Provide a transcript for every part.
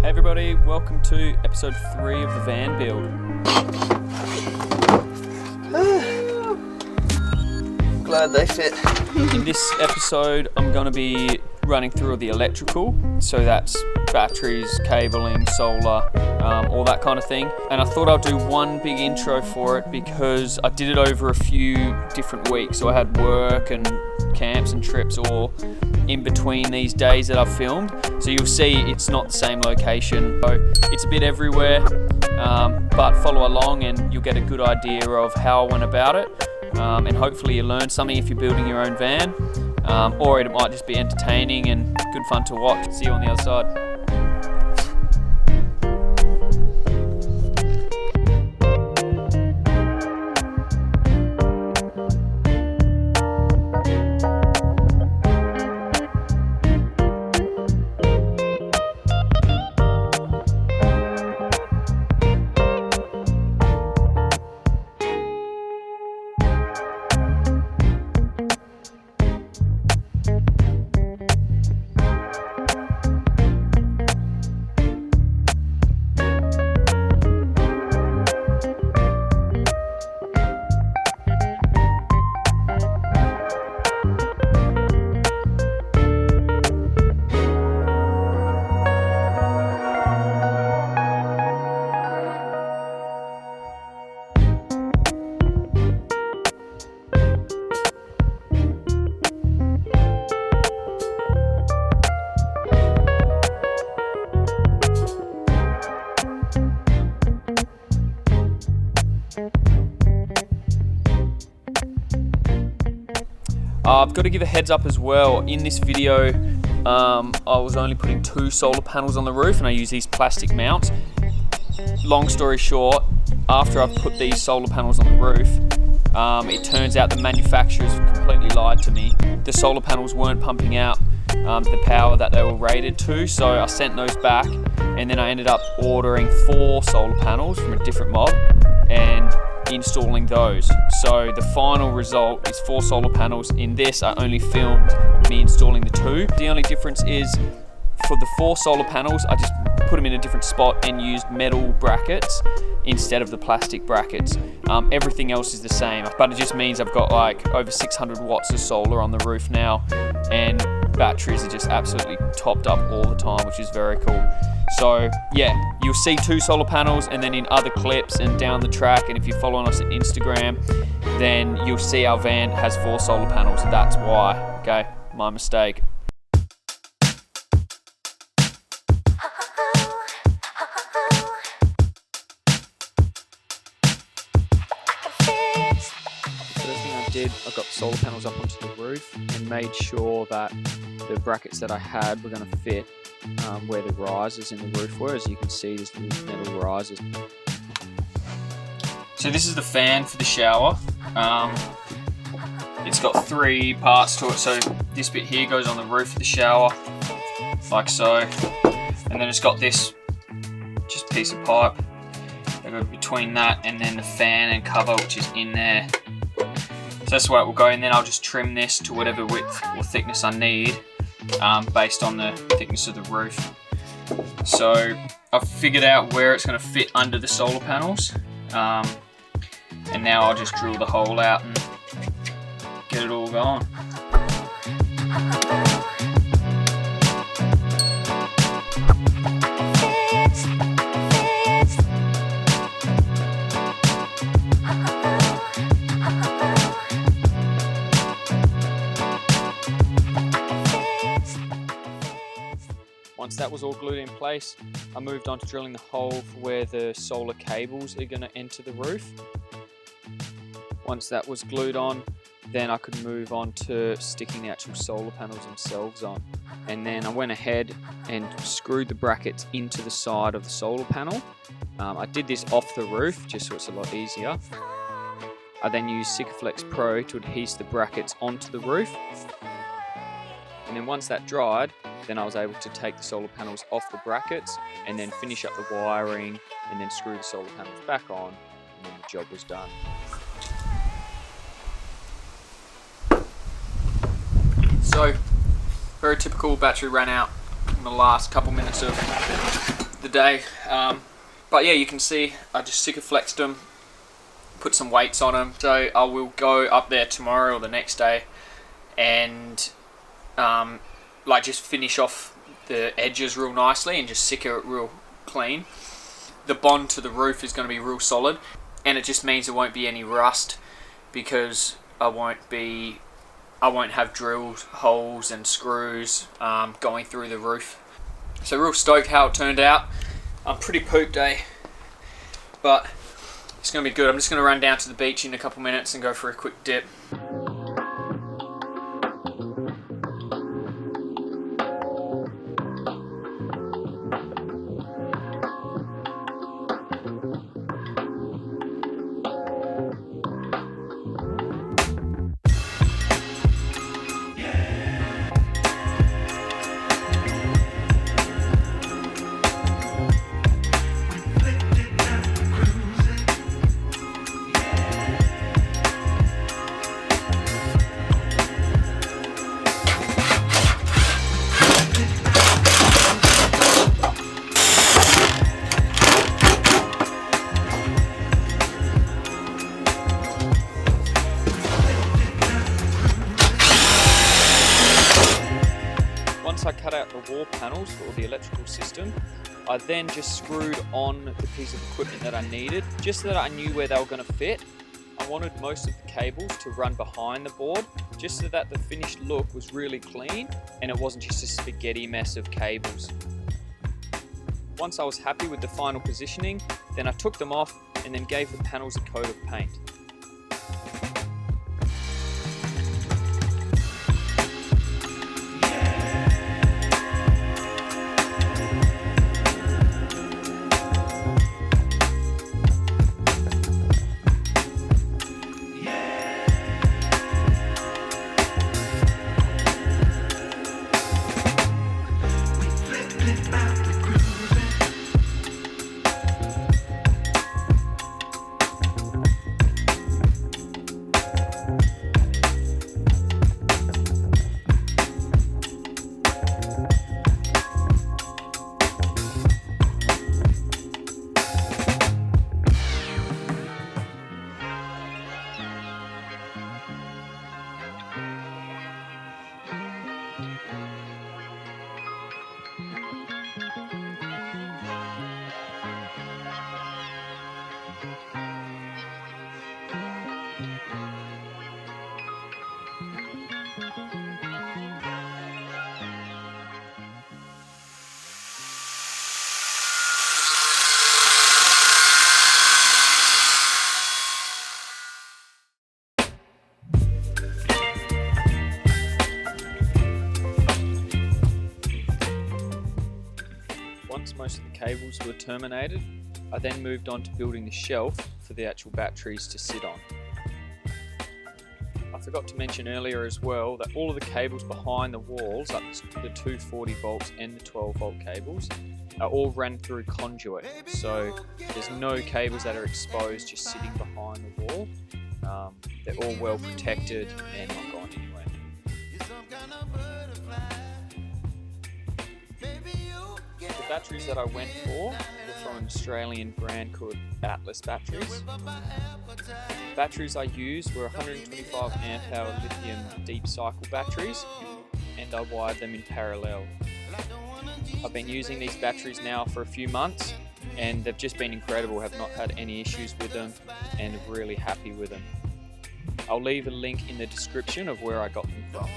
Hey everybody, welcome to episode 3 of the van build. Glad they fit. In this episode, I'm going to be running through all the electrical, so that's batteries, cabling, solar, all that kind of thing. And I thought I'd do one big intro for it because I did it over a few different weeks. So I had work and camps and trips all in between these days that I've filmed. So you'll see it's not the same location. So it's a bit everywhere, but follow along and you'll get a good idea of how I went about it. And hopefully you learn something if you're building your own van, or it might just be entertaining and good fun to watch. See you on the other side. I've got to give a heads up as well. In this video, I was only putting 2 solar panels on the roof and I use these plastic mounts. Long story short, after I've put these solar panels on the roof, it turns out the manufacturers completely lied to me. The solar panels weren't pumping out the power that they were rated to, so I sent those back and then I ended up ordering 4 solar panels from a different mob and installing those. So the final result is 4 solar panels. In this, I only filmed me installing the 2. The only difference is for the 4 solar panels, I just put them in a different spot and used metal brackets instead of the plastic brackets. Everything else is the same, but it just means I've got like over 600 watts of solar on the roof now, and batteries are just absolutely topped up all the time, which is very cool. So yeah, you'll see 2 solar panels, and then in other clips and down the track, and if you're following us on Instagram, then you'll see our van has 4 solar panels. That's why, okay? My mistake. I got the solar panels up onto the roof and made sure that the brackets that I had were going to fit where the risers in the roof were. As you can see, there's little metal risers. So this is the fan for the shower. It's got 3 parts to it. So this bit here goes on the roof of the shower, like so. And then it's got this just piece of pipe that goes between that and then the fan and cover, which is in there. So that's where it will go, and then I'll just trim this to whatever width or thickness I need based on the thickness of the roof. So I've figured out where it's going to fit under the solar panels, and now I'll just drill the hole out and get it all going. Once that was all glued in place, I moved on to drilling the hole for where the solar cables are going to enter the roof. Once that was glued on, then I could move on to sticking the actual solar panels themselves on. And then I went ahead and screwed the brackets into the side of the solar panel. I did this off the roof just so it's a lot easier. I then used Sikaflex Pro to adhese the brackets onto the roof. And then once that dried, then I was able to take the solar panels off the brackets and then finish up the wiring and then screw the solar panels back on, and then the job was done. So, very typical, battery ran out in the last couple minutes of the day. But yeah, you can see I just Sikaflexed them, put some weights on them. So I will go up there tomorrow or the next day and like just finish off the edges real nicely and just Sika it real clean. The bond to the roof is going to be real solid, and it just means there won't be any rust because I won't have drilled holes and screws going through the roof. So real stoked how it turned out. I'm pretty pooped, but it's going to be good. I'm just going to run down to the beach in a couple minutes and go for a quick dip. I cut out the wall panels for the electrical system. I then just screwed on the piece of equipment that I needed, just so that I knew where they were going to fit. I wanted most of the cables to run behind the board, just so that the finished look was really clean and it wasn't just a spaghetti mess of cables. Once I was happy with the final positioning, then I took them off and then gave the panels a coat of paint. Once most of the cables were terminated, I then moved on to building the shelf for the actual batteries to sit on. I forgot to mention earlier as well that all of the cables behind the walls, like the 240 volts and the 12 volt cables, are all run through conduit. So there's no cables that are exposed just sitting behind the wall. They're all well protected and not going anywhere. The batteries that I went for were from an Australian brand called Atlas batteries. The batteries I used were 125 amp hour lithium deep cycle batteries, and I wired them in parallel. I've been using these batteries now for a few months and they've just been incredible. Have not had any issues with them and I'm really happy with them. I'll leave a link in the description of where I got them from.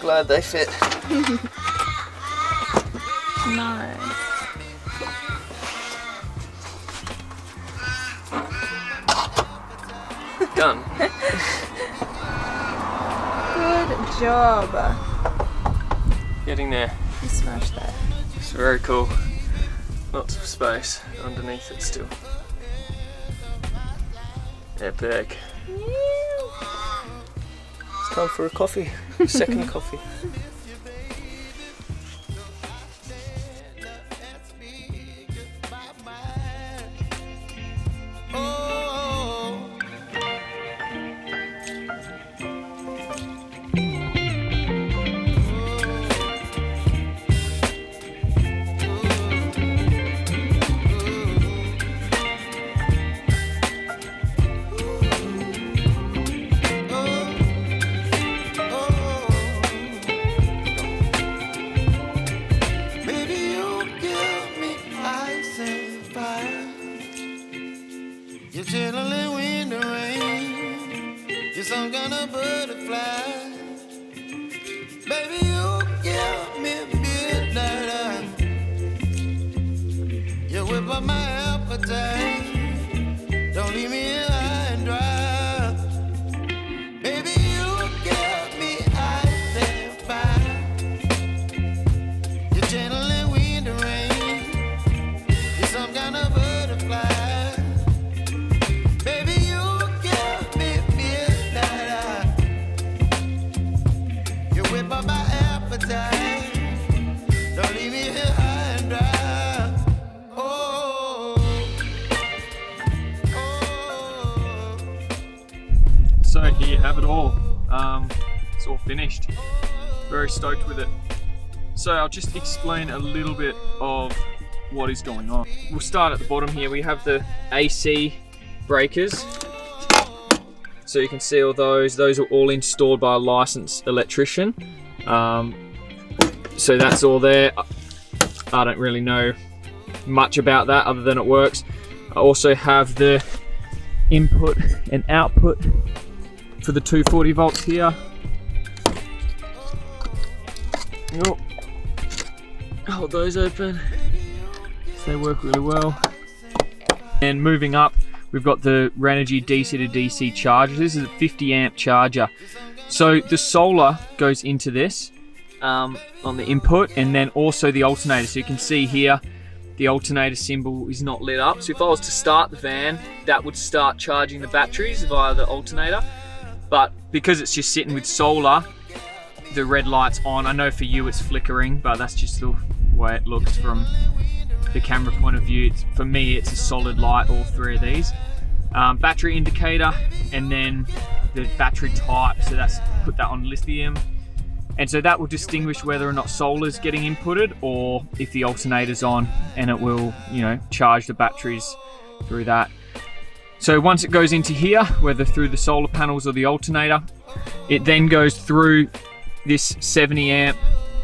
Glad they fit. Nice. Done. Good job. Getting there. You smashed that. It's very cool. Lots of space underneath it still. Epic. It's time for a coffee. Second coffee. butterfly. Baby, you give me midnight. You whip up my appetite. Don't leave me here high and dry. Baby, you give me ice and fire. You're channeling wind and rain. You're some kind of butterfly. Baby, you give me midnight. You whip up my appetite. Don't leave me here high and dry. Oh, oh. So here you have it all. It's all finished. Very stoked with it. So I'll just explain a little bit of what is going on. We'll start at the bottom here. We have the AC breakers. So you can see all those. Those are all installed by a licensed electrician. So that's all there. I don't really know much about that other than it works. I also have the input and output for the 240 volts here. Oh, hold those open. They work really well. And moving up, we've got the Renogy DC to DC charger. This is a 50 amp charger. So the solar goes into this on the input, and then also the alternator. So you can see here, the alternator symbol is not lit up. So if I was to start the van, that would start charging the batteries via the alternator. But because it's just sitting with solar, the red light's on. I know for you it's flickering, but that's just the way it looks from the camera point of view. For me, it's a solid light, all three of these. Battery indicator, and then the battery type, so that's, put that on lithium. And so that will distinguish whether or not solar's getting inputted or if the alternator's on, and it will, you know, charge the batteries through that. So once it goes into here, whether through the solar panels or the alternator, it then goes through this 70 amp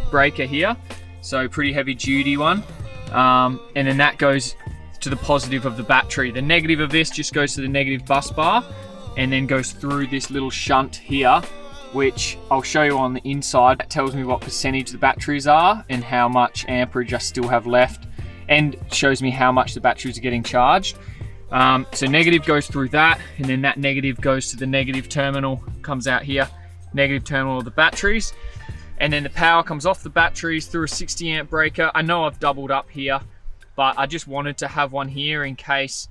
breaker here. So pretty heavy duty one. And then that goes to the positive of the battery. The negative of this just goes to the negative bus bar and then goes through this little shunt here, which I'll show you on the inside. That tells me what percentage the batteries are and how much amperage I still have left, and shows me how much the batteries are getting charged. So negative goes through that, and then that negative goes to the negative terminal, comes out here, negative terminal of the batteries. And then the power comes off the batteries through a 60 amp breaker. I know I've doubled up here, but I just wanted to have one here in case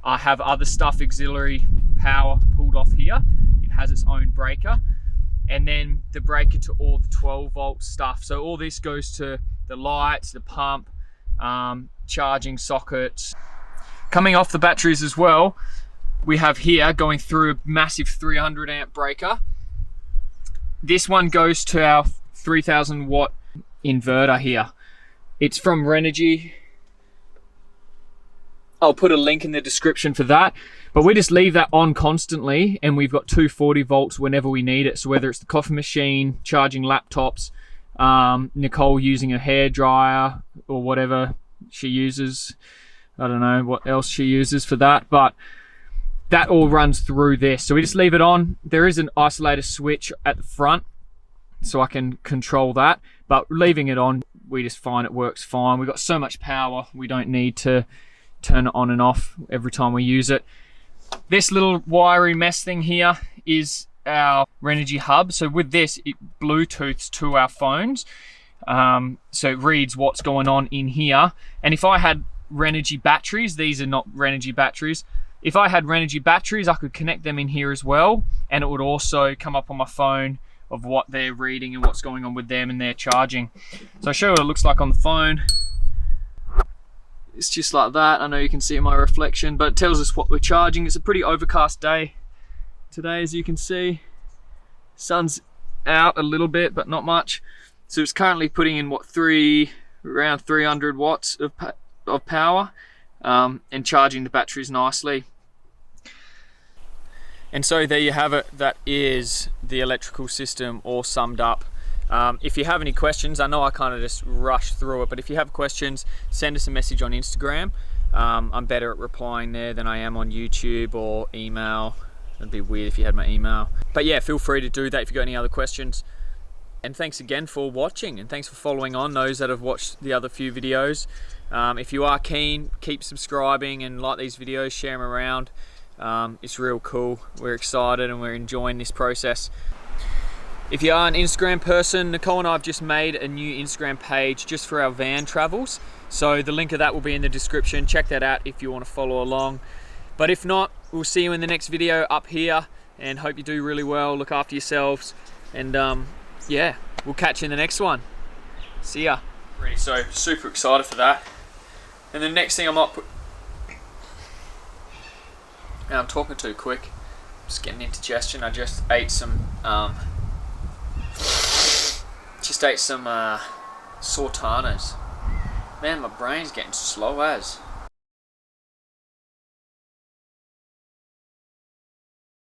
I have other stuff, auxiliary power pulled off here. It has its own breaker. And then the breaker to all the 12 volt stuff. So all this goes to the lights, the pump, charging sockets. Coming off the batteries as well, we have here going through a massive 300 amp breaker. This one goes to our 3000 watt inverter here. It's from Renogy. I'll put a link in the description for that, but we just leave that on constantly, and we've got 240 volts whenever we need it. So whether it's the coffee machine, charging laptops, Nicole using a hairdryer or whatever she uses, I don't know what else she uses for that, but that all runs through this. So we just leave it on. There is an isolator switch at the front, so I can control that, but leaving it on, we just find it works fine. We've got so much power, we don't need to turn it on and off every time we use it. This little wiry mess thing here is our Renogy hub. So with this, it Bluetooths to our phones. So it reads what's going on in here. And if I had Renogy batteries, these are not Renogy batteries. If I had Renogy batteries, I could connect them in here as well, and it would also come up on my phone of what they're reading and what's going on with them and their charging. So I'll show you what it looks like on the phone. It's just like that. I know you can see my reflection, but it tells us what we're charging. It's a pretty overcast day today, as you can see. Sun's out a little bit, but not much. So it's currently putting in what, around 300 watts of power, and charging the batteries nicely. And so there you have it. That is the electrical system all summed up. If you have any questions, I know I kind of just rushed through it, but if you have questions, send us a message on Instagram. I'm better at replying there than I am on YouTube or email. It'd be weird if you had my email. But yeah, feel free to do that if you've got any other questions. And thanks again for watching, and thanks for following on those that have watched the other few videos. If you are keen, keep subscribing and like these videos, share them around. It's real cool. We're excited and we're enjoying this process. If you are an Instagram person, Nicole and I have just made a new Instagram page just for our van travels. So the link of that will be in the description. Check that out if you want to follow along. But if not, we'll see you in the next video up here, and hope you do really well. Look after yourselves, and yeah, we'll catch you in the next one. See ya. So super excited for that. And the next thing I might put... Now I'm talking too quick. Just getting indigestion. I just ate some sultanas. Man, my brain's getting slow as.